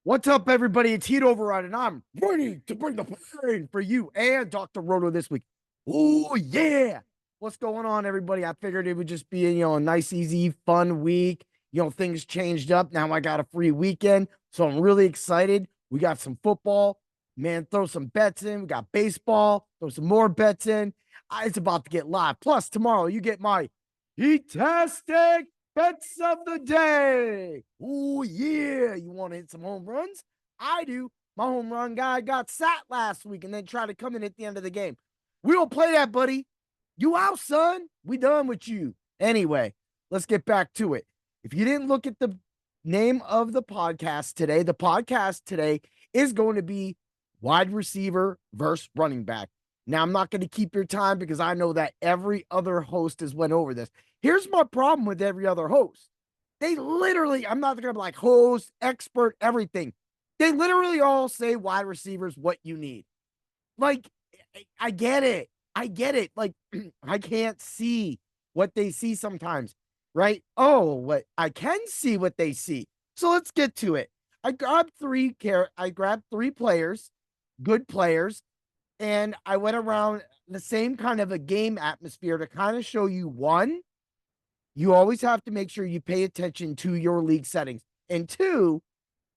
What's up, everybody? It's Heat Override, and I'm ready to bring the pain for you and Dr. Roto this week. Oh, yeah. What's going on, everybody? I figured it would just be, a nice, easy, fun week. Things changed up. Now I got a free weekend, so I'm really excited. We got some football. Man, throw some bets in. We got baseball. Throw some more bets in. It's about to get live. Plus, tomorrow you get my Heat-tastic bets of the day. Oh, yeah. You want to hit some home runs? I do. My home run guy got sat last week and then tried to come in at the end of the game. We don't play that, buddy. You out, son. We done with you. Anyway, let's get back to it. If you didn't look at the name of the podcast today is going to be wide receiver versus running back. Now, I'm not going to keep your time because I know that every other host has went over this. Here's my problem with every other host. They literally, I'm not going to be like host, expert, everything. They literally all say wide receivers what you need. Like, I get it. Like, I can't see what they see sometimes, right? Oh, what I can see what they see. So let's get to it. I grabbed three players, good players, and I went around the same kind of a game atmosphere to kind of show you one, you always have to make sure you pay attention to your league settings. And two,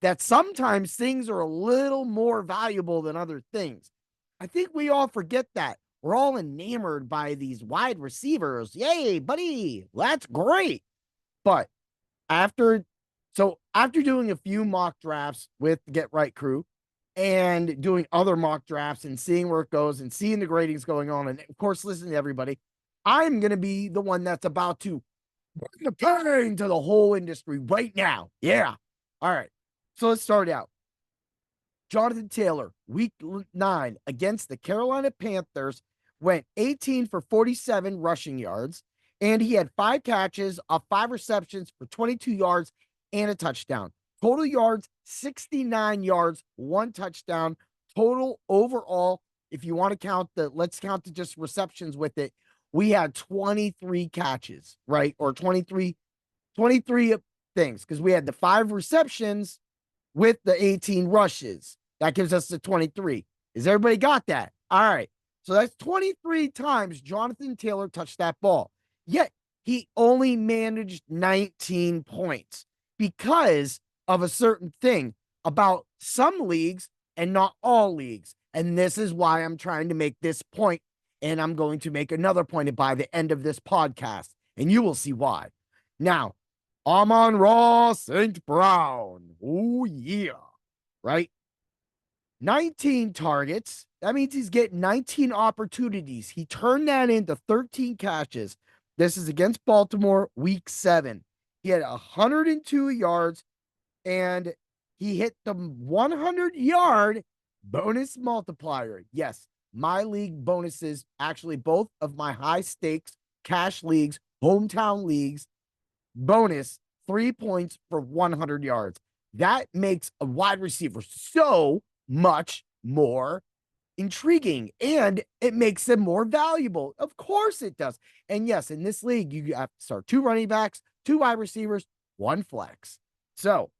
that sometimes things are a little more valuable than other things. I think we all forget that. We're all enamored by these wide receivers. Yay, buddy. That's great. But after doing a few mock drafts with the Get Right crew and doing other mock drafts and seeing where it goes and seeing the gradings going on, and of course, listening to everybody, I'm going to be the one that's about to bring the pain to the whole industry right now. Yeah. All right. So let's start out. Jonathan Taylor, week 9 against the Carolina Panthers, went 18 for 47 rushing yards, and he had 5 catches off 5 receptions for 22 yards and a touchdown. Total yards, 69 yards, 1 touchdown. Total overall, if you want to let's count the just receptions with it. We had 23 catches, right? Or 23 things, because we had the 5 receptions with the 18 rushes. That gives us the 23. Is everybody got that? All right. So that's 23 times Jonathan Taylor touched that ball. Yet he only managed 19 points because of a certain thing about some leagues and not all leagues. And this is why I'm trying to make this point, and I'm going to make another point by the end of this podcast, and you will see why. Now, Amon-Ra St. Brown. Oh, yeah. Right? 19 targets. That means he's getting 19 opportunities. He turned that into 13 catches. This is against Baltimore, week 7. He had 102 yards, and he hit the 100-yard bonus multiplier. Yes, my league bonuses, actually both of my high stakes cash leagues, hometown leagues, bonus 3 points for 100 yards. That makes a wide receiver so much more intriguing, and it makes them more valuable. Of course it does. And yes, in this league, you have to start 2 running backs, 2 wide receivers, 1 flex. So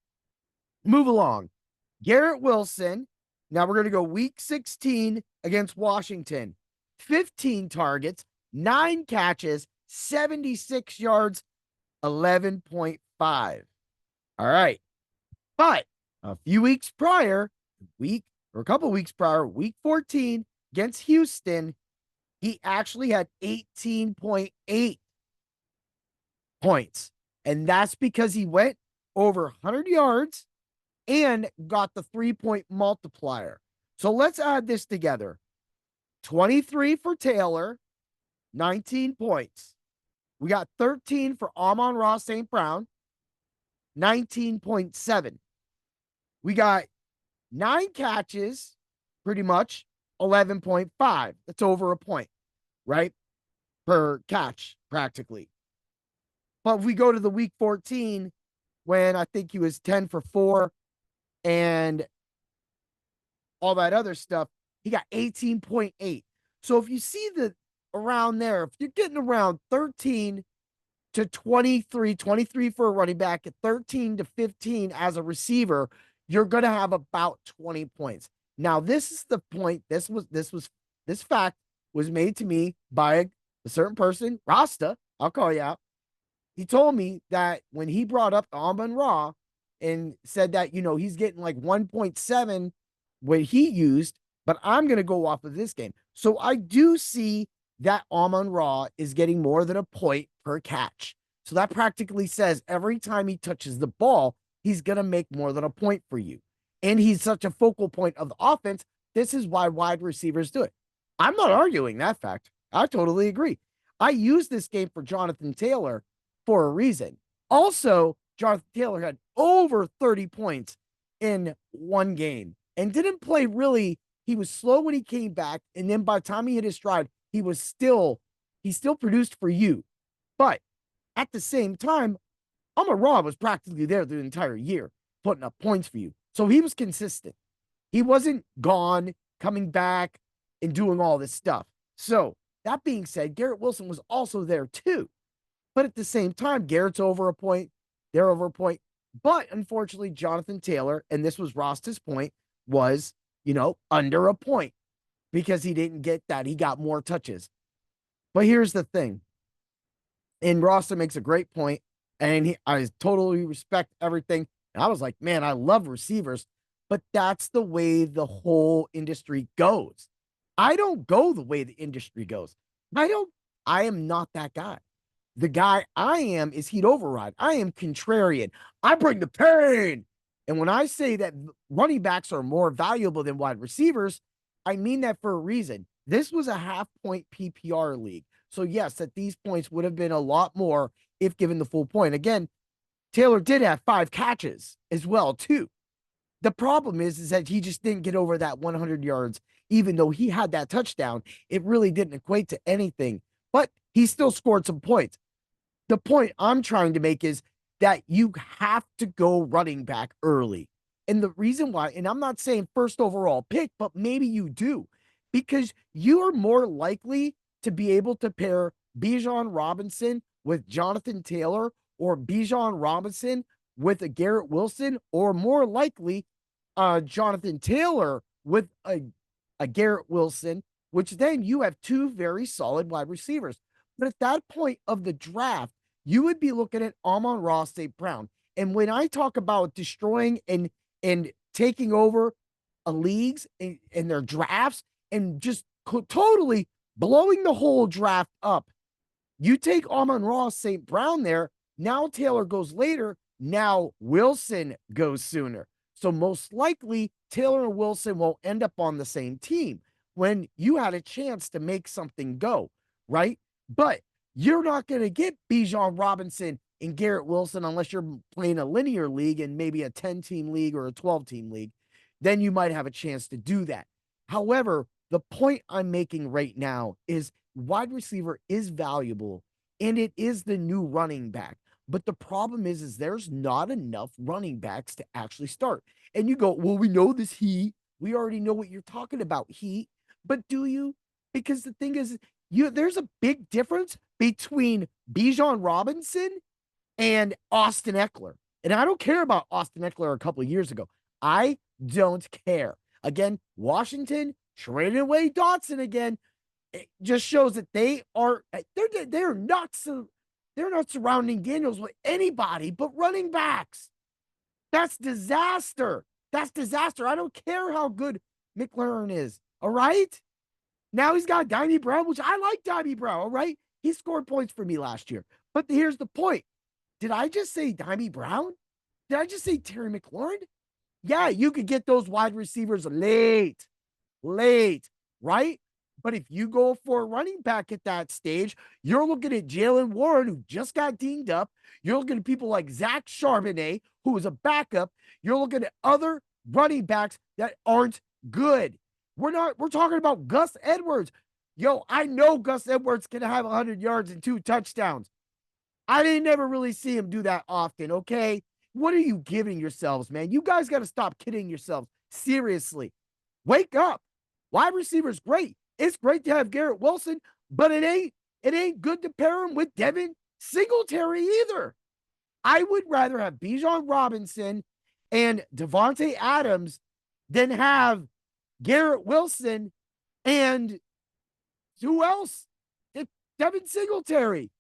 move along. Garrett Wilson. Now we're going to go week 16 against Washington. 15 targets, 9 catches, 76 yards, 11.5. All right. But a few weeks prior, week 14 against Houston, he actually had 18.8 points. And that's because he went over 100 yards and got the 3-point multiplier. So let's add this together. 23 for Taylor, 19 points. We got 13 for Amon-Ra St. Brown, 19.7. We got 9 catches, pretty much, 11.5. That's over a point, right? Per catch, practically. But if we go to the week 14, when I think he was 10 for 4 and all that other stuff, he got 18.8. So if you see the around there, if you're getting around 13 to 23 for a running back, at 13 to 15 as a receiver, you're going to have about 20 points. Now, this is the point. This fact was made to me by a certain person, Rasta. I'll call you out. He told me that when he brought up the Amon-Ra and said that, he's getting like 1.7 what he used, but I'm going to go off of this game. So I do see that Amon-Ra is getting more than a point per catch. So that practically says every time he touches the ball, he's going to make more than a point for you. And he's such a focal point of the offense. This is why wide receivers do it. I'm not arguing that fact. I totally agree. I used this game for Jonathan Taylor for a reason. Also, Jonathan Taylor had over 30 points in one game and didn't play really. He was slow when he came back. And then by the time he hit his stride, he still produced for you. But at the same time, Amon-Ra was practically there the entire year, putting up points for you. So he was consistent. He wasn't gone, coming back, and doing all this stuff. So that being said, Garrett Wilson was also there too. But at the same time, Garrett's over a point. They're over a point. But unfortunately, Jonathan Taylor, and this was Rosta's point, was, under a point because he didn't get that. He got more touches. But here's the thing. And Rosta makes a great point, and I totally respect everything. And I was like, man, I love receivers, but that's the way the whole industry goes. I don't go the way the industry goes. I am not that guy. The guy I am is heat override. I am contrarian. I bring the pain. And when I say that running backs are more valuable than wide receivers, I mean that for a reason. This was a half-point PPR league. So yes, that these points would have been a lot more if given the full point. Again, Taylor did have 5 catches as well, too. The problem is that he just didn't get over that 100 yards, even though he had that touchdown. It really didn't equate to anything, but he still scored some points. The point I'm trying to make is that you have to go running back early. And the reason why, and I'm not saying first overall pick, but maybe you do, because you are more likely to be able to pair Bijan Robinson with Jonathan Taylor or Bijan Robinson with a Garrett Wilson, or more likely Jonathan Taylor with a Garrett Wilson, which then you have 2 very solid wide receivers. But at that point of the draft, you would be looking at Amon-Ra St. Brown. And when I talk about destroying and taking over leagues and their drafts and just totally blowing the whole draft up, you take Amon-Ra St. Brown there. Now Taylor goes later. Now Wilson goes sooner. So most likely Taylor and Wilson will end up on the same team when you had a chance to make something go, right? But you're not going to get Bijan Robinson and Garrett Wilson unless you're playing a linear league and maybe a 10-team league or a 12-team league. Then you might have a chance to do that. However, the point I'm making right now is wide receiver is valuable, and it is the new running back. But the problem is there's not enough running backs to actually start. And you go, well, we know this heat. We already know what you're talking about, heat. But do you? Because the thing is, there's a big difference between Bijan Robinson and Austin Eckler. And I don't care about Austin Eckler a couple of years ago. I don't care. Again, Washington trading away Dotson again. It just shows that they're not surrounding Daniels with anybody but running backs. That's disaster. That's disaster. I don't care how good McLaurin is. All right. Now he's got Dyami Brown, which I like Dyami Brown. All right. He scored points for me last year. But here's the point. Did I just say Dyami Brown? Did I just say Terry McLaurin? Yeah, you could get those wide receivers late, right? But if you go for a running back at that stage, you're looking at Jaylen Warren, who just got dinged up. You're looking at people like Zach Charbonnet, who is a backup. You're looking at other running backs that aren't good. We're talking about Gus Edwards. Yo, I know Gus Edwards can have 100 yards and 2 touchdowns. I didn't never really see him do that often, okay? What are you giving yourselves, man? You guys got to stop kidding yourselves. Seriously. Wake up. Wide receiver's great. It's great to have Garrett Wilson, but it ain't good to pair him with Devin Singletary either. I would rather have Bijan Robinson and Devontae Adams than have Garrett Wilson and who else? Devin Singletary.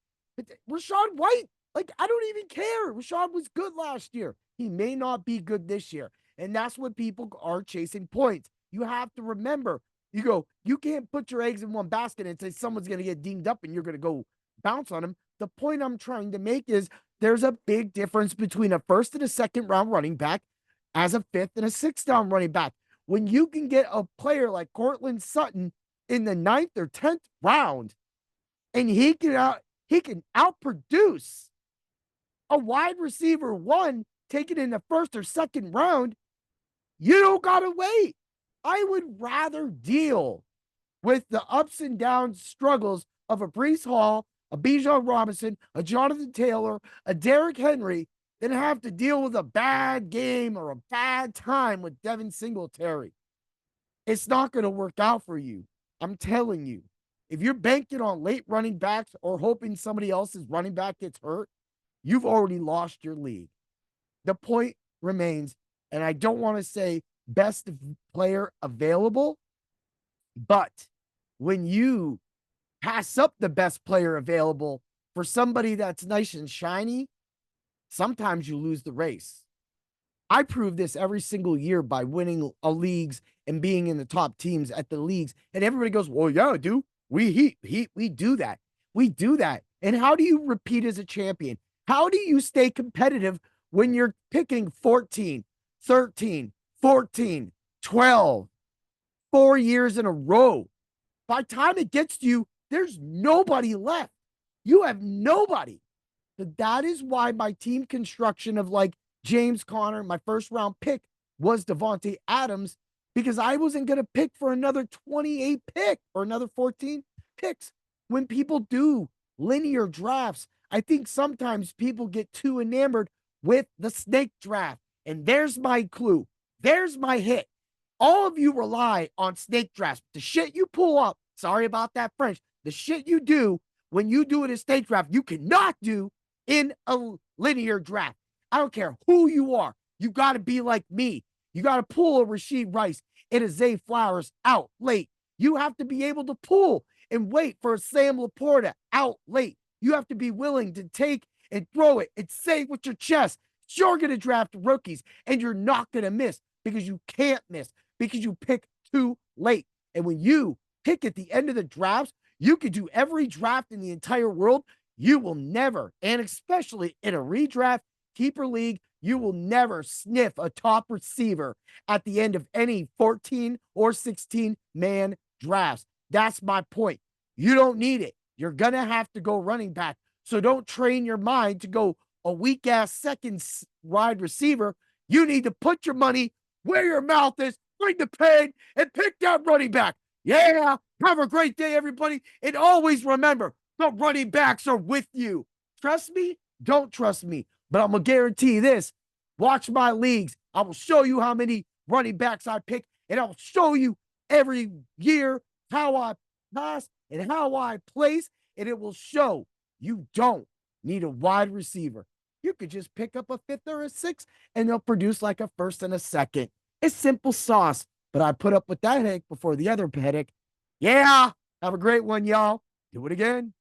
Rachaad White. Like, I don't even care. Rachaad was good last year. He may not be good this year. And that's what people are chasing points. You have to remember, you can't put your eggs in one basket and say someone's going to get dinged up and you're going to go bounce on him. The point I'm trying to make is there's a big difference between a first and a second round running back as a fifth and a sixth round running back. When you can get a player like Courtland Sutton in the 9th or 10th round, and he can outproduce a wide receiver one taken in the first or second round, you don't gotta wait. I would rather deal with the ups and downs struggles of a Breece Hall, a Bijan Robinson, a Jonathan Taylor, a Derrick Henry, than have to deal with a bad game or a bad time with Devin Singletary. It's not going to work out for you. I'm telling you. If you're banking on late running backs or hoping somebody else's running back gets hurt, you've already lost your league. The point remains, and I don't want to say best player available, but when you pass up the best player available for somebody that's nice and shiny, sometimes you lose the race. I prove this every single year by winning leagues and being in the top teams at the leagues. And everybody goes, well, yeah, dude, we do that. We do that. And how do you repeat as a champion? How do you stay competitive when you're picking 14, 13, 14, 12, 4 years in a row? By the time it gets to you, there's nobody left. You have nobody. But that is why my team construction of like James Conner, my first round pick, was Devontae Adams, because I wasn't going to pick for another 28 pick or another 14 picks. When people do linear drafts, I think sometimes people get too enamored with the snake draft. And there's my clue. There's my hit. All of you rely on snake drafts. The shit you pull up, sorry about that French, the shit you do when you do it in snake draft, you cannot do in a linear draft. I don't care who you are. You got to be like me. You got to pull a Rashid Rice and a Zay Flowers out late. You have to be able to pull and wait for a Sam Laporta out late. You have to be willing to take and throw it and say with your chest, you're going to draft rookies and you're not going to miss, because you can't miss, because you pick too late. And when you pick at the end of the drafts, you could do every draft in the entire world. You will never, and especially in a redraft keeper league, you will never sniff a top receiver at the end of any 14 or 16 man drafts. That's my point. You don't need it. You're going to have to go running back. So don't train your mind to go a weak ass second wide receiver. You need to put your money where your mouth is, bring the pain, and pick that running back. Yeah. Have a great day, everybody. And always remember, the running backs are with you. Trust me? Don't trust me. But I'm going to guarantee this. Watch my leagues. I will show you how many running backs I pick, and I'll show you every year how I pass and how I place, and it will show you don't need a wide receiver. You could just pick up a fifth or a sixth, and they'll produce like a first and a second. It's simple sauce, but I put up with that headache before the other headache. Yeah, have a great one, y'all. Do it again.